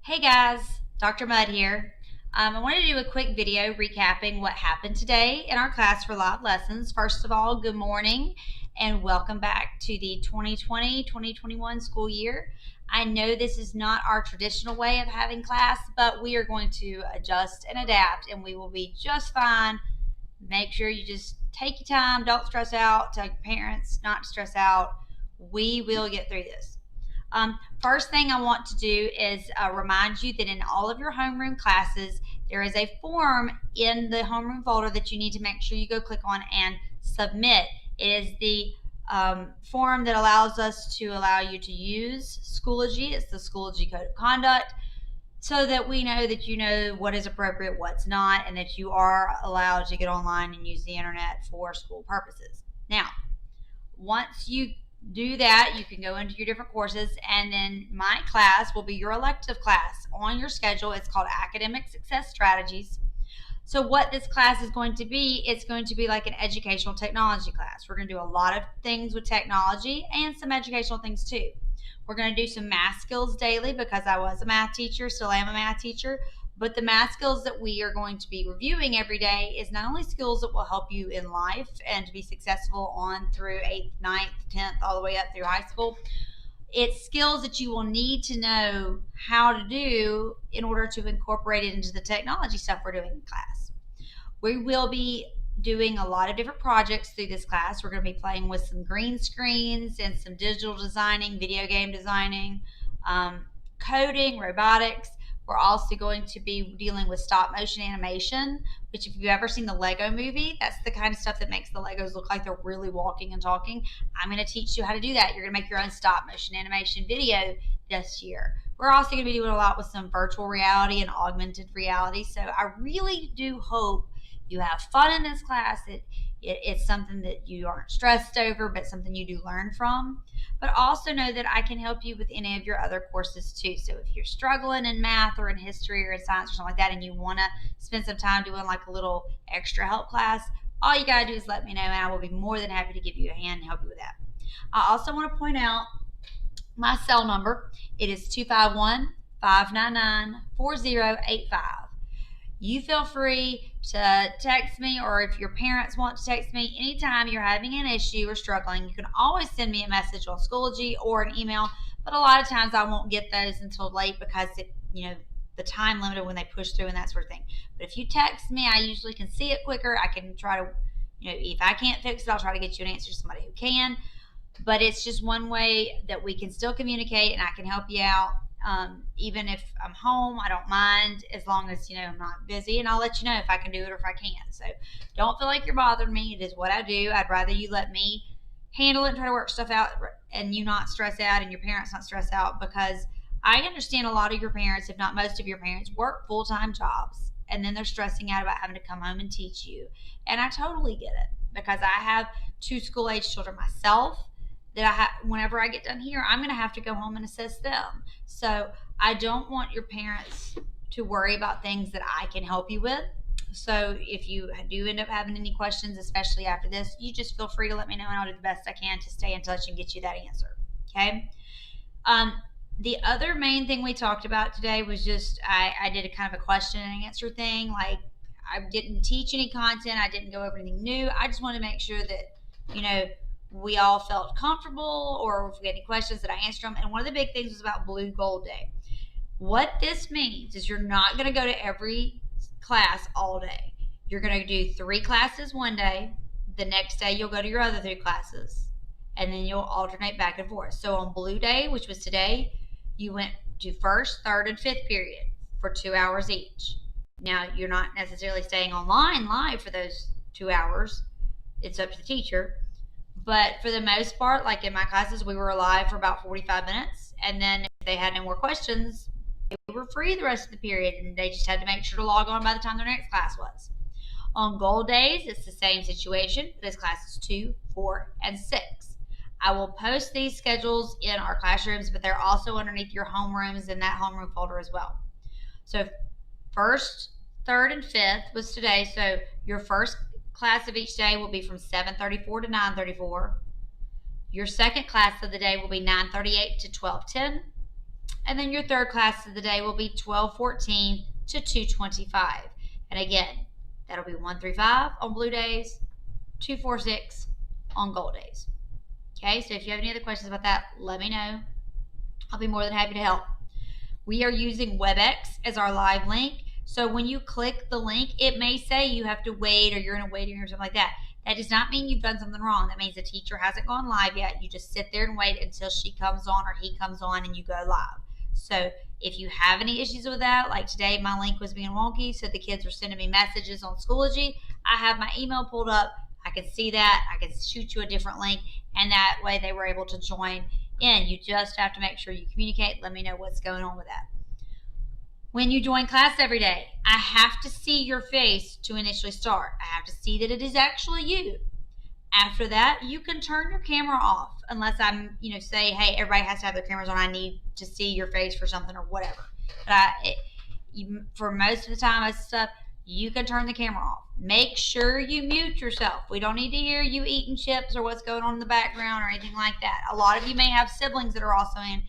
Hey guys, Dr. Mudd here. I wanted to do a quick video recapping what happened today in our class for live lessons. First of all, good morning and welcome back to the 2020-2021 school year. I know this is not our traditional way of having class, but we are going to adjust and adapt and we will be just fine. Make sure you just take your time, don't stress out, tell your parents not to stress out. We will get through this. First thing I want to do is remind you that in all of your homeroom classes, there is a form in the homeroom folder that you need to make sure you go click on and submit. It is the form that allows us to allow you to use Schoology. It's the Schoology Code of Conduct, so that we know that you know what is appropriate, what's not, and that you are allowed to get online and use the internet for school purposes. Now, once you do that, you can go into your different courses, and then my class will be your elective class on your schedule. It's called Academic Success Strategies. So what this class is going to be, it's going to be like an educational technology class. We're going to do a lot of things with technology and some educational things too. We're going to do some math skills daily because I was a math teacher, still am a math teacher. But the math skills that we are going to be reviewing every day is not only skills that will help you in life and to be successful on through 8th, 9th, 10th, all the way up through high school. It's skills that you will need to know how to do in order to incorporate it into the technology stuff we're doing in class. We will be doing a lot of different projects through this class. We're going to be playing with some green screens and some digital designing, video game designing, coding, robotics. We're also going to be dealing with stop motion animation, which if you've ever seen the Lego movie, that's the kind of stuff that makes the Legos look like they're really walking and talking. I'm going to teach you how to do that. You're going to make your own stop motion animation video this year. We're also going to be doing a lot with some virtual reality and augmented reality. So I really do hope you have fun in this class. It's something that you aren't stressed over, but something you do learn from. But also know that I can help you with any of your other courses too. So if you're struggling in math or in history or in science or something like that, and you want to spend some time doing like a little extra help class, all you got to do is let me know, and I will be more than happy to give you a hand and help you with that. I also want to point out my cell number. It is 251-599-4085. You feel free to text me, or if your parents want to text me anytime you're having an issue or struggling. You can always send me a message on Schoology or an email, but a lot of times I won't get those until late because the time limit when they push through and that sort of thing. But if you text me, I usually can see it quicker. I can try to, if I can't fix it, I'll try to get you an answer to somebody who can. But it's just one way that we can still communicate, and I can help you out. Even if I'm home, I don't mind, as long as I'm not busy, and I'll let you know if I can do it or if I can't. So don't feel like you're bothering me. It is what I do. I'd rather you let me handle it and try to work stuff out, and you not stress out and your parents not stress out, because I understand a lot of your parents, if not most of your parents, work full-time jobs, and then they're stressing out about having to come home and teach you. And I totally get it, because I have 2 school-age children myself that whenever I get done here, I'm going to have to go home and assess them. So I don't want your parents to worry about things that I can help you with. So if you do end up having any questions, especially after this, you just feel free to let me know, and I'll do the best I can to stay in touch and get you that answer. Okay. The other main thing we talked about today was just I did a kind of a question and answer thing. Like, I didn't teach any content. I didn't go over anything new. I just wanted to make sure that, we all felt comfortable, or if we had any questions that I answered them. And one of the big things was about Blue Gold Day. What this means is you're not going to go to every class all day. You're going to do 3 classes one day. The next day you'll go to your other 3 classes, and then you'll alternate back and forth. So on Blue Day, which was today, you went to 1st, 3rd, and 5th period for 2 hours each. Now, you're not necessarily staying online live for those 2 hours. It's up to the teacher. But for the most part, like in my classes, we were live for about 45 minutes. And then if they had no more questions, they were free the rest of the period, and they just had to make sure to log on by the time their next class was. On Gold Days, it's the same situation. This class is 2, 4, and 6. I will post these schedules in our classrooms, but they're also underneath your homerooms in that homeroom folder as well. So 1st, 3rd, and 5th was today. So your first class of each day will be from 7:34 to 9:34. Your second class of the day will be 9:38 to 12:10. And then your third class of the day will be 12:14 to 2:25. And again, that'll be 135 on blue days, 246 on gold days. Okay, so if you have any other questions about that, let me know. I'll be more than happy to help. We are using WebEx as our live link. So when you click the link, it may say you have to wait or you're in a waiting room or something like that. That does not mean you've done something wrong. That means the teacher hasn't gone live yet. You just sit there and wait until she comes on or he comes on and you go live. So if you have any issues with that, like today my link was being wonky, so the kids were sending me messages on Schoology. I have my email pulled up. I can see that. I can shoot you a different link, and that way they were able to join in. You just have to make sure you communicate. Let me know what's going on with that. When you join class every day, I have to see your face to initially start. I have to see that it is actually you. After that, you can turn your camera off unless I'm, say, hey, everybody has to have their cameras on. I need to see your face for something or whatever. But for most of the time, stuff, you can turn the camera off. Make sure you mute yourself. We don't need to hear you eating chips or what's going on in the background or anything like that. A lot of you may have siblings that are also in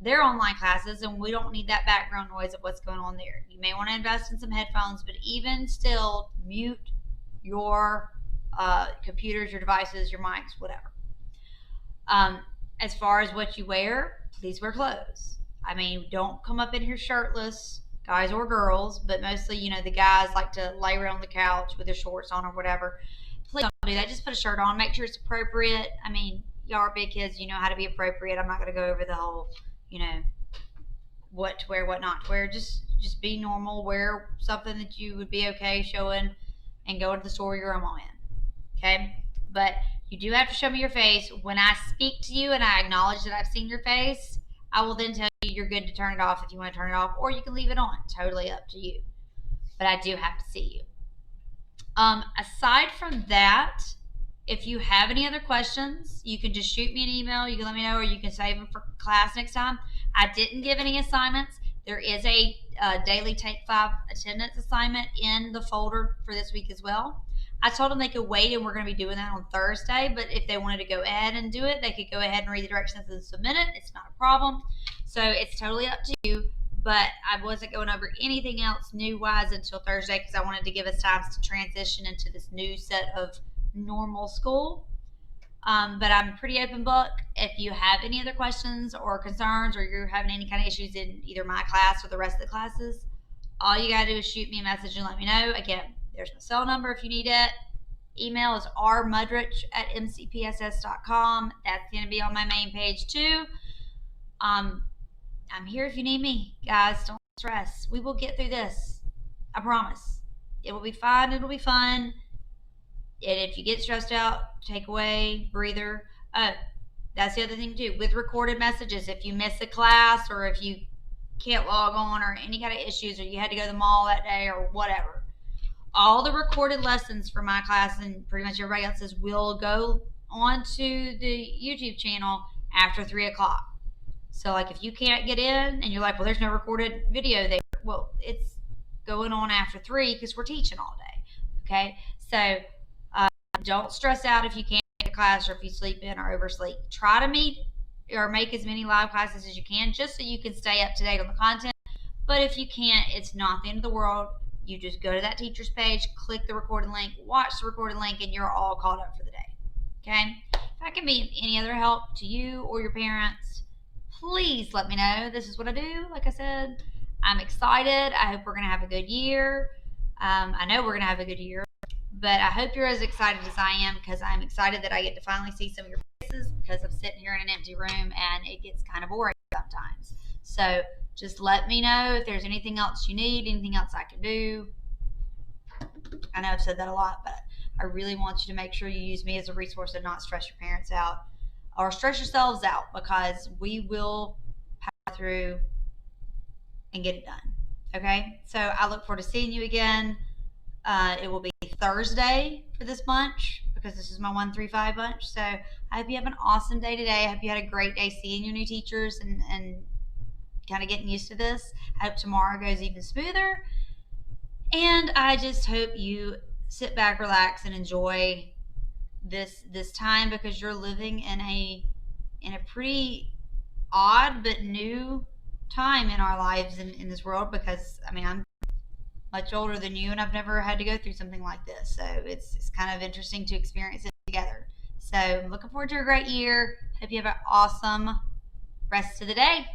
their online classes, and we don't need that background noise of what's going on there. You may want to invest in some headphones, but even still, mute your computers, your devices, your mics, whatever. As far as what you wear, please wear clothes. I mean, don't come up in here shirtless, guys or girls, but mostly, the guys like to lay around the couch with their shorts on or whatever. Please don't do that. Just put a shirt on. Make sure it's appropriate. I mean, y'all are big kids. You know how to be appropriate. I'm not going to go over the whole, what to wear, what not to wear. Just be normal. Wear something that you would be okay showing and go into the store your grandma in. Okay? But you do have to show me your face. When I speak to you and I acknowledge that I've seen your face, I will then tell you you're good to turn it off if you want to turn it off, or you can leave it on. Totally up to you. But I do have to see you. Aside from that, if you have any other questions, you can just shoot me an email. You can let me know, or you can save them for class next time. I didn't give any assignments. There is a daily Take 5 attendance assignment in the folder for this week as well. I told them they could wait, and we're going to be doing that on Thursday. But if they wanted to go ahead and do it, they could go ahead and read the directions and submit it. It's not a problem. So it's totally up to you. But I wasn't going over anything else new-wise until Thursday because I wanted to give us time to transition into this new set of normal school. But I'm pretty open book. If you have any other questions or concerns, or you're having any kind of issues in either my class or the rest of the classes, all you got to do is shoot me a message and let me know. Again, there's my cell number if you need it. Email is rmudrich@mcpss.com. That's going to be on my main page too. I'm here if you need me. Guys, don't stress. We will get through this. I promise. It will be fine. It'll be fun. And if you get stressed out, take away, breather. That's the other thing too. With recorded messages, if you miss a class or if you can't log on or any kind of issues, or you had to go to the mall that day or whatever, all the recorded lessons for my class and pretty much everybody else's will go onto the YouTube channel after 3 o'clock. So like if you can't get in and you're like, well, there's no recorded video there. Well, it's going on after 3 because we're teaching all day. Okay. So don't stress out if you can't take a class or if you sleep in or oversleep. Try to meet or make as many live classes as you can just so you can stay up to date on the content. But if you can't, it's not the end of the world. You just go to that teacher's page, click the recorded link, watch the recorded link, and you're all caught up for the day. Okay? If I can be of any other help to you or your parents, please let me know. This is what I do. Like I said, I'm excited. I hope we're going to have a good year. I know we're going to have a good year. But I hope you're as excited as I am, because I'm excited that I get to finally see some of your faces, because I'm sitting here in an empty room and it gets kind of boring sometimes. So just let me know if there's anything else you need, anything else I can do. I know I've said that a lot, but I really want you to make sure you use me as a resource and not stress your parents out or stress yourselves out, because we will power through and get it done. Okay? So I look forward to seeing you again. It will be Thursday for this bunch, because this is my 1-3-5 bunch. So I hope you have an awesome day today. I hope you had a great day seeing your new teachers and kind of getting used to this. I hope tomorrow goes even smoother. And I just hope you sit back, relax, and enjoy this time, because you're living in a pretty odd but new time in our lives in this world, because I mean, I'm much older than you and I've never had to go through something like this. So it's kind of interesting to experience it together. So I'm looking forward to a great year. Hope you have an awesome rest of the day.